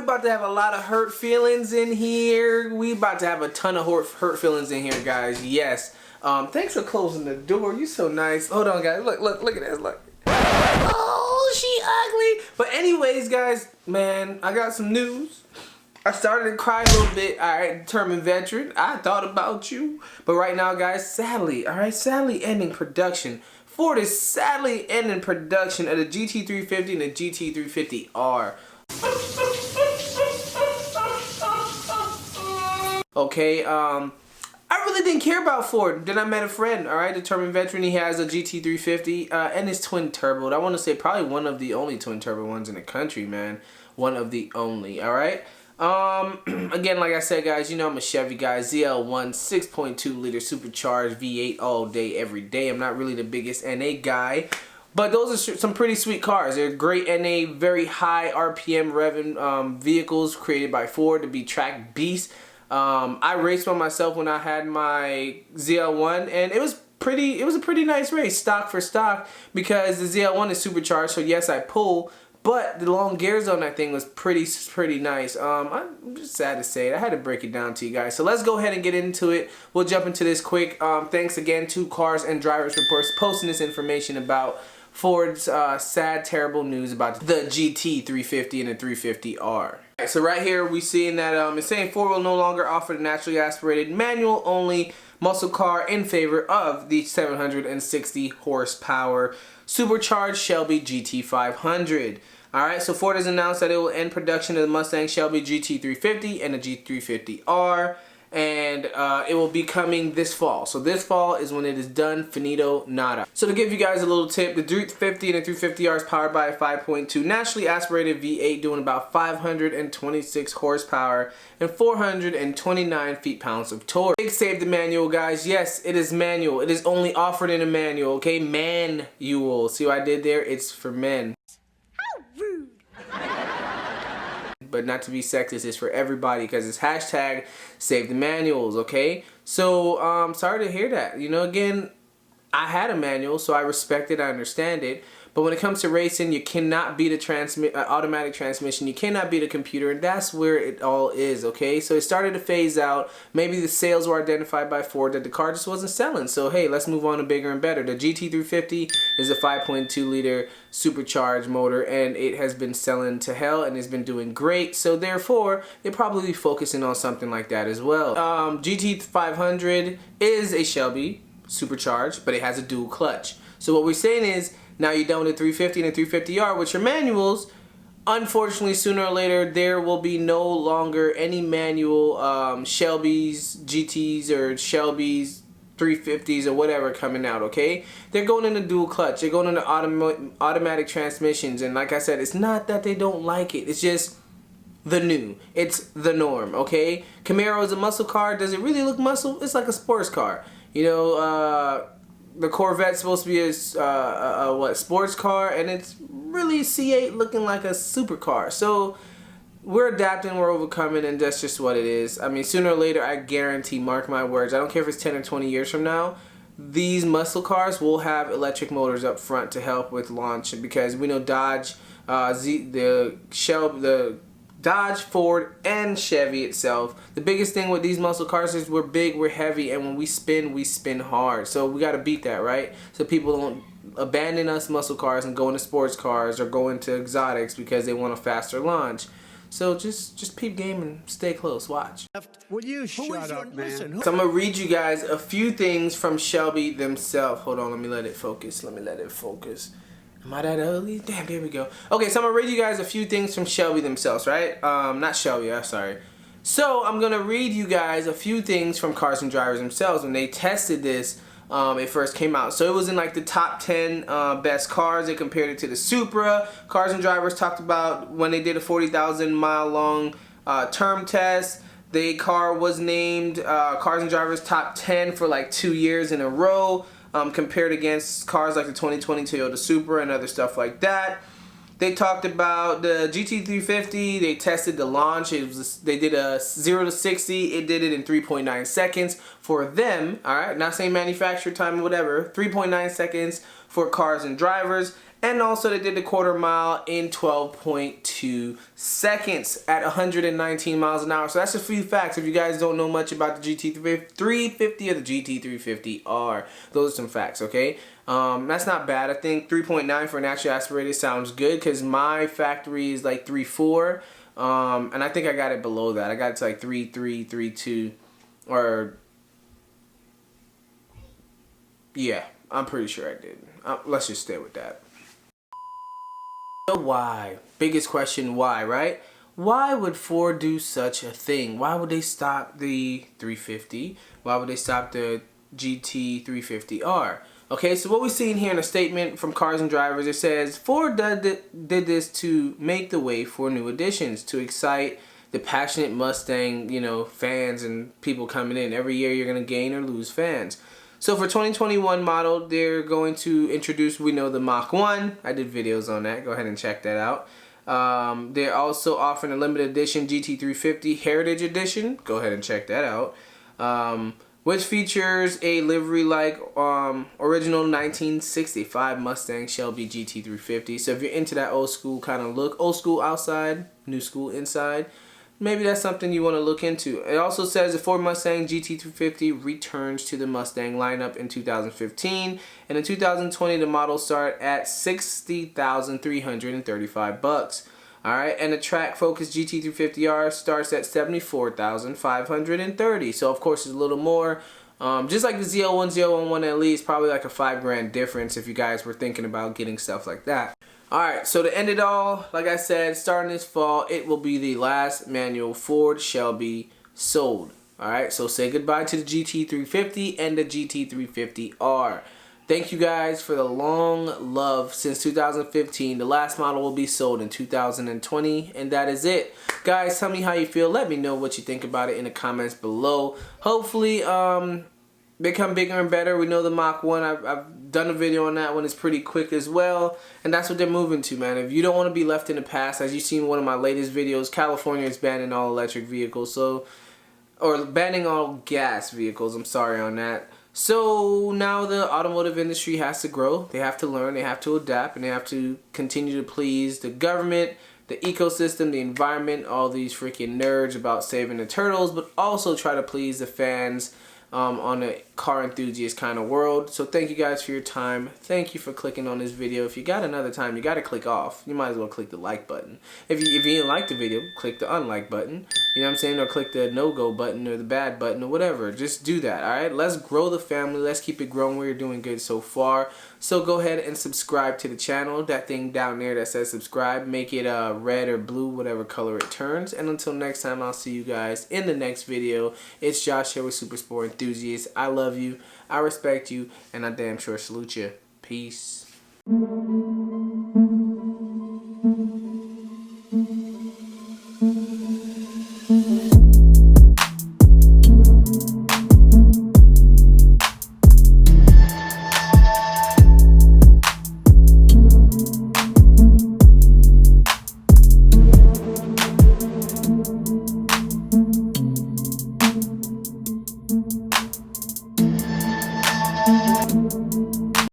we about to have a lot of hurt feelings in here. We about to have a ton of hurt feelings in here, guys. Yes. Thanks for closing the door. You're so nice. Hold on, guys. Look at this. Look. Oh, she ugly. But anyways, guys, man, I got some news. I started to cry a little bit. All right, determined veteran. I thought about you. But right now, guys, sadly, all right, sadly ending production. Ford is sadly ending production of the Gt350 and the Gt350R. Okay, I really didn't care about Ford. Then I met a friend, alright, determined veteran. He has a Gt350 and his twin turbo. I want to say probably one of the only twin turbo ones in the country, man. One of the only, alright? Again, like I said, guys, you know I'm a Chevy guy. ZL1, 6.2 liter supercharged V8 all day, every day. I'm not really the biggest NA guy. But those are some pretty sweet cars. They're great NA, very high RPM revving vehicles created by Ford to be track beasts. I raced by myself when I had my ZL1, and it was a pretty nice race, stock for stock, because the ZL1 is supercharged, so yes, I pull, but the long gears on that thing was pretty nice. I'm just sad to say it. I had to break it down to you guys. So let's go ahead and get into it. We'll jump into this quick. Thanks again to Cars and Drivers Reports posting this information about Ford's sad, terrible news about the Gt350 and the 350R. So right here we seeing that it's saying Ford will no longer offer the naturally aspirated manual only muscle car in favor of the 760 horsepower supercharged Shelby GT500. Alright, so Ford has announced that it will end production of the Mustang Shelby GT350 and the Gt350R, and it will be coming this fall. So this fall is when it is done, finito nada. So to give you guys a little tip, the Gt350 and the 350R is powered by a 5.2 naturally aspirated V8 doing about 526 horsepower and 429 feet-pounds of torque. Big save the manual, guys. Yes, it is manual. It is only offered in a manual, okay? Manual. See what I did there? It's for men. But not to be sexist, it's for everybody because it's hashtag save the manuals, okay? So, sorry to hear that. You know, again, I had a manual, so I respect it, I understand it. But when it comes to racing, you cannot beat a automatic transmission. You cannot beat a computer, and that's where it all is, okay? So it started to phase out. Maybe the sales were identified by Ford that the car just wasn't selling. So, hey, let's move on to bigger and better. The Gt350 is a 5.2 liter supercharged motor, and it has been selling to hell, and it's been doing great. So, therefore, they're probably focusing on something like that as well. Gt500 is a Shelby supercharged, but it has a dual clutch. So what we're saying is, now you're done with the 350 and the 350R with your manuals. Unfortunately, sooner or later, there will be no longer any manual Shelby's GTs or Shelby's 350s or whatever coming out, okay? They're going into dual clutch. They're going into automatic transmissions. And like I said, it's not that they don't like it. It's just the new. It's the norm, okay? Camaro is a muscle car. Does it really look muscle? It's like a sports car. You know, the Corvette's supposed to be a sports car, and it's really C8 looking like a supercar. So we're adapting, we're overcoming, and that's just what it is. I mean, sooner or later, I guarantee, mark my words, I don't care if it's 10 or 20 years from now, these muscle cars will have electric motors up front to help with launch, because we know Dodge, Dodge, Ford, and Chevy itself. The biggest thing with these muscle cars is we're big, we're heavy, and when we spin hard. So we got to beat that, right? So people don't abandon us muscle cars and go into sports cars or go into exotics because they want a faster launch. So just peep game and stay close. Watch. Will you shut up, man? So I'm going to read you guys a few things from Shelby themselves. Hold on, let me let it focus. Am I that ugly? Damn, there we go. Okay, so I'm going to read you guys a few things from Shelby themselves, right? Not Shelby, sorry. So I'm going to read you guys a few things from Cars and Drivers themselves when they tested this. It first came out. So it was in like the top 10 best cars. They compared it to the Supra. Cars and Drivers talked about when they did a 40,000 mile long term test. The car was named Cars and Drivers top 10 for like 2 years in a row. Compared against cars like the 2020 Toyota Supra and other stuff like that. They talked about the Gt350. They tested the launch. They did a 0 to 60. It did it in 3.9 seconds for them. All right, not saying manufacturer time or whatever. 3.9 seconds for Cars and Drivers. And also they did the quarter mile in 12.2 seconds at 119 miles an hour. So that's a few facts if you guys don't know much about the GT350 or the Gt350R. Those are some facts, okay? That's not bad. I think 3.9 for an actual aspirated sounds good because my factory is like 3.4. And I think I got it below that. I got it to like 3.3, 3.2, or yeah, I'm pretty sure I did. Let's just stay with that. So why? Biggest question, why, right? Why would Ford do such a thing? Why would they stop the 350? Why would they stop the Gt350R? Okay, so what we're seeing here in a statement from Cars and Drivers, it says, Ford did this to make the way for new additions, to excite the passionate Mustang, you know, fans and people coming in. Every year you're going to gain or lose fans. So for 2021 model, they're going to introduce, we know, the Mach 1. I did videos on that. Go ahead and check that out. They're also offering a limited edition Gt350 Heritage Edition. Go ahead and check that out. Which features a livery-like original 1965 Mustang Shelby GT350. So if you're into that old school kind of look, old school outside, new school inside, maybe that's something you want to look into. It also says the Ford Mustang Gt350 returns to the Mustang lineup in 2015, and in 2020 the model start at $60,335. All right, and the track focused Gt350R starts at $74,530. So of course it's a little more. Just like the Z01 at least, probably like a $5,000 difference if you guys were thinking about getting stuff like that. Alright, so to end it all, like I said, starting this fall, it will be the last manual Ford Shelby sold. Alright, so say goodbye to the Gt350 and the Gt350R. Thank you guys for the long love since 2015. The last model will be sold in 2020, and that is it. Guys, tell me how you feel. Let me know what you think about it in the comments below. Hopefully, become bigger and better. We know the Mach 1, I've done a video on that one. It's pretty quick as well, and that's what they're moving to, man. If you don't want to be left in the past, as you've seen in one of my latest videos, California is banning all electric vehicles, or banning all gas vehicles, I'm sorry on that. So now the automotive industry has to grow, they have to learn, they have to adapt, and they have to continue to please the government, the ecosystem, the environment, all these freaking nerds about saving the turtles, but also try to please the fans on a car enthusiast kind of world. So thank you guys for your time. Thank you for clicking on this video. If you got another time, you got to click off. You might as well click the like button. If you didn't like the video, click the unlike button. You know what I'm saying? Or click the no-go button or the bad button or whatever. Just do that, alright? Let's grow the family. Let's keep it growing. We're doing good so far. So go ahead and subscribe to the channel. That thing down there that says subscribe, make it red or blue, whatever color it turns. And until next time, I'll see you guys in the next video. It's Josh here with Super Sport Enthusiasts. I love you, I respect you, and I damn sure salute you. Peace.